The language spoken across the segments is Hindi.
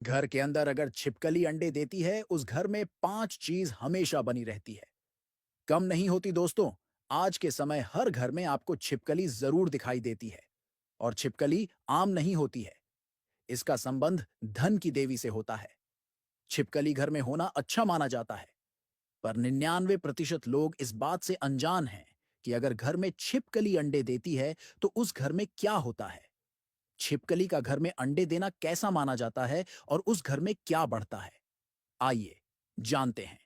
घर के अंदर अगर छिपकली अंडे देती है, उस घर में 5 चीज हमेशा बनी रहती है। कम नहीं होती दोस्तों। आज के समय हर घर में आपको छिपकली जरूर दिखाई देती है। और छिपकली आम नहीं होती है। इसका संबंध धन की देवी से होता है। छिपकली घर में होना अच्छा माना जाता है। पर 99% लोग इस बात से अनजान हैं कि अगर घर में छिपकली अंडे देती है तो उस घर में क्या होता है। छिपकली का घर में अंडे देना कैसा माना जाता है और उस घर में क्या बढ़ता है, आइए जानते हैं।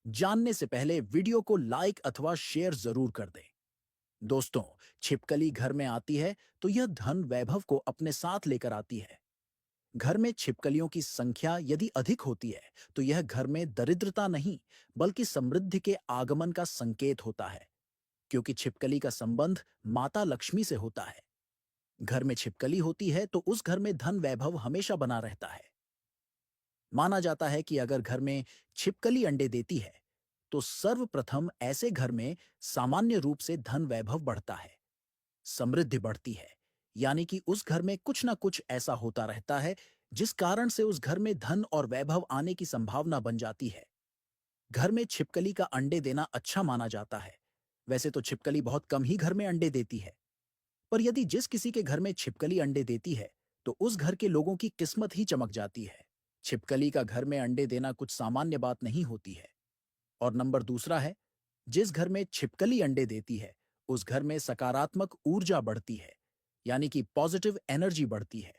जानने से पहले वीडियो को लाइक अथवा शेयर जरूर कर दें। दोस्तों, छिपकली घर में आती है तो यह धन वैभव को अपने साथ लेकर आती है। घर में छिपकलियों की संख्या यदि अधिक होती है तो यह घर में दरिद्रता नहीं बल्कि समृद्धि के आगमन का संकेत होता है, क्योंकि छिपकली का संबंध माता लक्ष्मी से होता है। घर में छिपकली होती है तो उस घर में धन वैभव हमेशा बना रहता है। माना जाता है कि अगर घर में छिपकली अंडे देती है तो सर्वप्रथम ऐसे घर में सामान्य रूप से धन वैभव बढ़ता है, समृद्धि बढ़ती है। यानी कि उस घर में कुछ ना कुछ ऐसा होता रहता है जिस कारण से उस घर में धन और वैभव आने की संभावना बन जाती है। घर में छिपकली का अंडे देना अच्छा माना जाता है। वैसे तो छिपकली बहुत कम ही घर में अंडे देती है, पर यदि जिस किसी के घर में छिपकली अंडे देती है तो उस घर के लोगों की किस्मत ही चमक जाती है। छिपकली का घर में अंडे देना कुछ सामान्य बात नहीं होती है। और नंबर दूसरा है, जिस घर में छिपकली अंडे देती है उस घर में सकारात्मक ऊर्जा बढ़ती है, यानी कि पॉजिटिव एनर्जी बढ़ती है।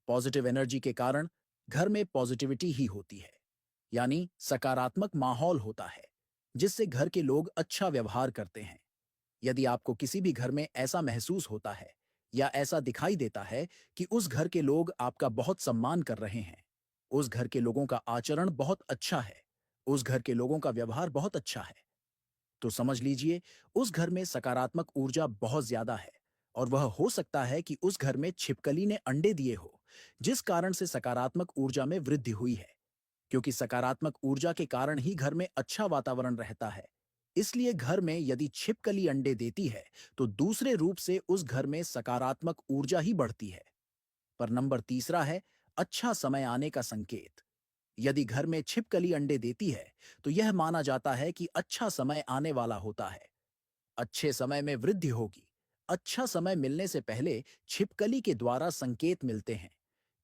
पॉजिटिव एनर्जी के कारण घर में पॉजिटिविटी ही होती है, यानी सकारात्मक माहौल होता है, जिससे घर के लोग अच्छा व्यवहार करते हैं। यदि आपको किसी भी घर में ऐसा महसूस होता है या ऐसा दिखाई देता है कि उस घर के लोग आपका बहुत सम्मान कर रहे हैं, उस घर के लोगों का आचरण बहुत अच्छा है, उस घर के लोगों का व्यवहार बहुत अच्छा है, तो समझ लीजिए उस घर में सकारात्मक ऊर्जा बहुत ज्यादा है। और वह हो सकता है कि उस घर में छिपकली ने अंडे दिए हो, जिस कारण से सकारात्मक ऊर्जा में वृद्धि हुई है। क्योंकि सकारात्मक ऊर्जा के कारण ही घर में अच्छा वातावरण रहता है। इसलिए घर में यदि छिपकली अंडे देती है तो दूसरे रूप से उस घर में सकारात्मक ऊर्जा ही बढ़ती है। पर नंबर तीसरा है, अच्छा समय आने का संकेत। यदि घर में छिपकली अंडे देती है तो यह माना जाता है कि अच्छा समय आने वाला होता है। अच्छे समय में वृद्धि होगी। अच्छा समय मिलने से पहले छिपकली के द्वारा संकेत मिलते हैं।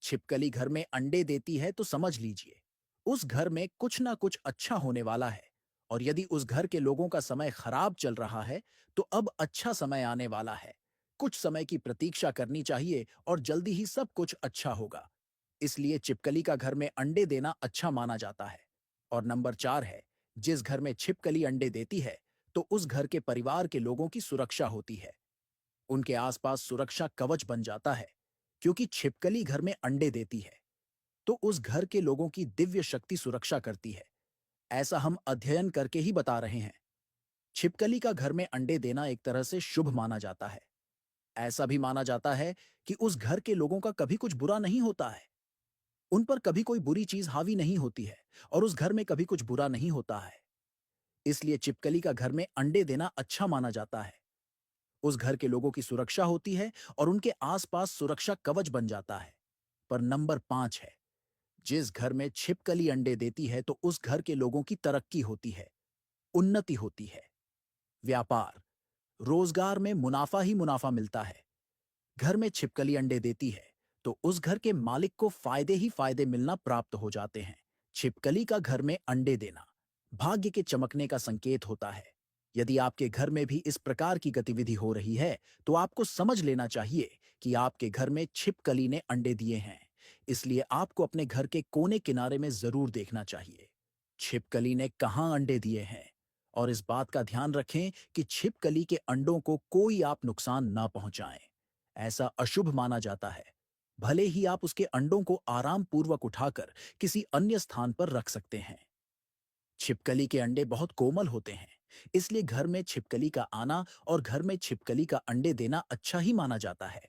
छिपकली घर में अंडे देती है तो समझ लीजिए उस घर में कुछ ना कुछ अच्छा होने वाला है। और यदि उस घर के लोगों का समय खराब चल रहा है तो अब अच्छा समय आने वाला है। कुछ समय की प्रतीक्षा करनी चाहिए और जल्दी ही सब कुछ अच्छा होगा। इसलिए छिपकली का घर में अंडे देना अच्छा माना जाता है। और नंबर 4 है, जिस घर में छिपकली अंडे देती है तो उस घर के परिवार के लोगों की सुरक्षा होती है। उनके आसपास सुरक्षा कवच बन जाता है। क्योंकि छिपकली घर में अंडे देती है तो उस घर के लोगों की दिव्य शक्ति सुरक्षा करती है। ऐसा हम अध्ययन करके ही बता रहे हैं। छिपकली का घर में अंडे देना एक तरह से शुभ माना जाता है। ऐसा भी माना जाता है कि उस घर के लोगों का कभी कुछ बुरा नहीं होता है। उन पर कभी कोई बुरी चीज हावी नहीं होती है और उस घर में कभी कुछ बुरा नहीं होता है। इसलिए छिपकली का घर में अंडे देना अच्छा माना जाता है। उस घर के लोगों की सुरक्षा होती है और उनके आसपास सुरक्षा कवच बन जाता है। पर नंबर 5 है, जिस घर में छिपकली अंडे देती है तो उस घर के लोगों की तरक्की होती है, उन्नति होती है। व्यापार, रोजगार में मुनाफा ही मुनाफा मिलता है। घर में छिपकली अंडे देती है तो उस घर के मालिक को फायदे ही फायदे मिलना प्राप्त हो जाते हैं। छिपकली का घर में अंडे देना भाग्य के चमकने का संकेत होता है। यदि आपके घर में भी इस प्रकार की गतिविधि हो रही है तो आपको समझ लेना चाहिए कि आपके घर में छिपकली ने अंडे दिए हैं। इसलिए आपको अपने घर के कोने किनारे में जरूर देखना चाहिए छिपकली ने कहाँ अंडे दिए हैं। और इस बात का ध्यान रखें कि छिपकली के अंडों को कोई आप नुकसान ना पहुंचाएं। ऐसा अशुभ माना जाता है। भले ही आप उसके अंडों को आराम पूर्वक उठाकर किसी अन्य स्थान पर रख सकते हैं। छिपकली के अंडे बहुत कोमल होते हैं। इसलिए घर में छिपकली का आना और घर में छिपकली का अंडे देना अच्छा ही माना जाता है।